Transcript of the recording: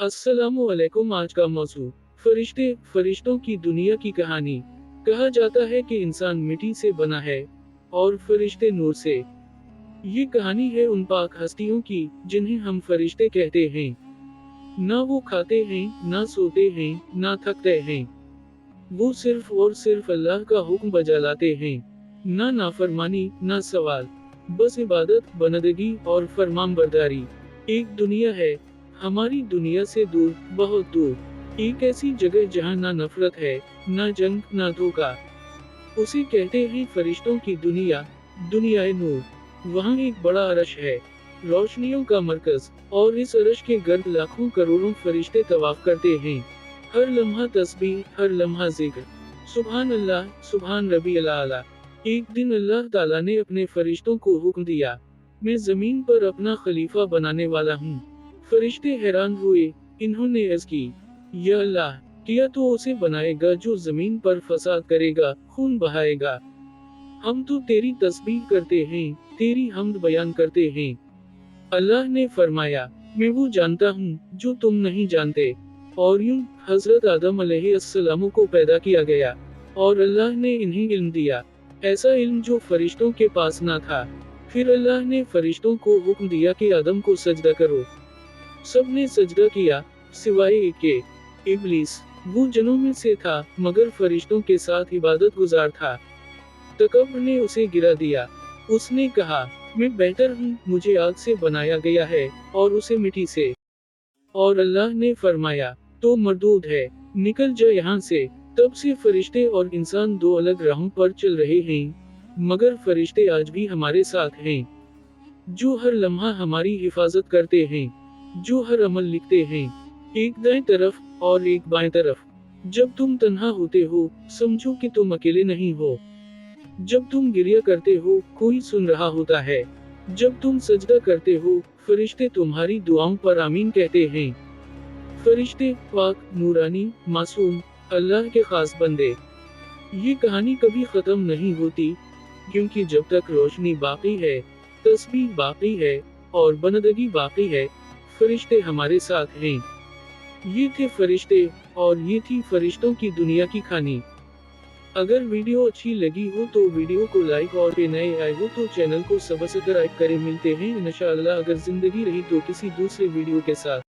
अस्सलामुअलैकुम। आज का मौजू फरिश्ते, फरिश्तों की दुनिया की कहानी। कहा जाता है कि इंसान मिट्टी से बना है और फरिश्ते नूर से। ये कहानी है उन पाक हस्तियों की जिन्हें हम फरिश्ते कहते हैं। ना वो खाते हैं, ना सोते हैं, ना थकते हैं। वो सिर्फ और सिर्फ अल्लाह का हुक्म बजा लाते हैं। ना नाफरमानी, ना सवाल, बस इबादत, बंदगी और फरमानबरदारी। एक दुनिया है, हमारी दुनिया से दूर, बहुत दूर। एक ऐसी जगह जहाँ ना नफरत है, ना जंग, ना धोखा। उसे कहते हैं फरिश्तों की दुनिया, दुनियाए नूर। वहाँ एक बड़ा अरश है, रोशनियों का मरकज, और इस अरश के गर्द लाखों करोड़ों फरिश्ते तवाफ करते हैं। हर लम्हा तस्बीह, हर लम्हा जिक्र। सुभान अल्लाह, सुभान रब्बियल आला। एक दिन अल्लाह ताला ने अपने फरिश्तों को हुक्म दिया, मैं जमीन पर अपना खलीफा बनाने वाला हूँ। फरिश्ते हैरान हुए, इन्होंने अर्ज की, या अल्लाह, किया तो उसे बनाएगा जो जमीन पर फसाद करेगा, खून बहाएगा। हम तो तेरी तस्बीह करते हैं, तेरी हम्द बयान करते हैं। अल्लाह ने फरमाया, मैं वो जानता हूँ जो तुम नहीं जानते। और यूं हजरत आदम अलैहिस्सलाम को पैदा किया गया और अल्लाह ने इन्हें इल्म दिया, ऐसा इल्म जो फरिश्तों के पास ना था। फिर अल्लाह ने फरिश्तों को हुक्म दिया कि आदम को सजदा करो। सबने सजदा किया, सिवाय एक के, इब्लीस। वो जनों में से था, मगर फरिश्तों के साथ इबादत गुजार था। तकब्बुर ने उसे गिरा दिया। उसने कहा, मैं बेहतर हूँ, मुझे आग से बनाया गया है और उसे मिट्टी से। और अल्लाह ने फरमाया, तो मरदूद है, निकल जा यहाँ से। तब से फरिश्ते और इंसान दो अलग राहों पर चल रहे हैं, मगर फरिश्ते आज भी हमारे साथ हैं, जो हर लम्हा हमारी हिफाजत करते हैं, जो हर अमल लिखते हैं, एक दाएं तरफ और एक बाएं तरफ। जब तुम तन्हा होते हो, समझो कि तुम अकेले नहीं हो। जब तुम गिरिया करते हो, कोई सुन रहा होता है। जब तुम सजदा करते हो, फरिश्ते तुम्हारी दुआओं पर आमीन कहते हैं। फरिश्ते पाक, नूरानी, मासूम, अल्लाह के खास बंदे। ये कहानी कभी खत्म नहीं होती, क्योंकि जब तक रोशनी बाकी है, तस्बीह बाकी है और बंदगी बाकी है, फरिश्ते हमारे साथ हैं। ये थे फरिश्ते और ये थी फरिश्तों की दुनिया की कहानी। अगर वीडियो अच्छी लगी हो तो वीडियो को लाइक और पे नए आए हो तो चैनल को सब्सक्राइब करें। मिलते हैं इंशाअल्लाह अगर जिंदगी रही तो किसी दूसरे वीडियो के साथ।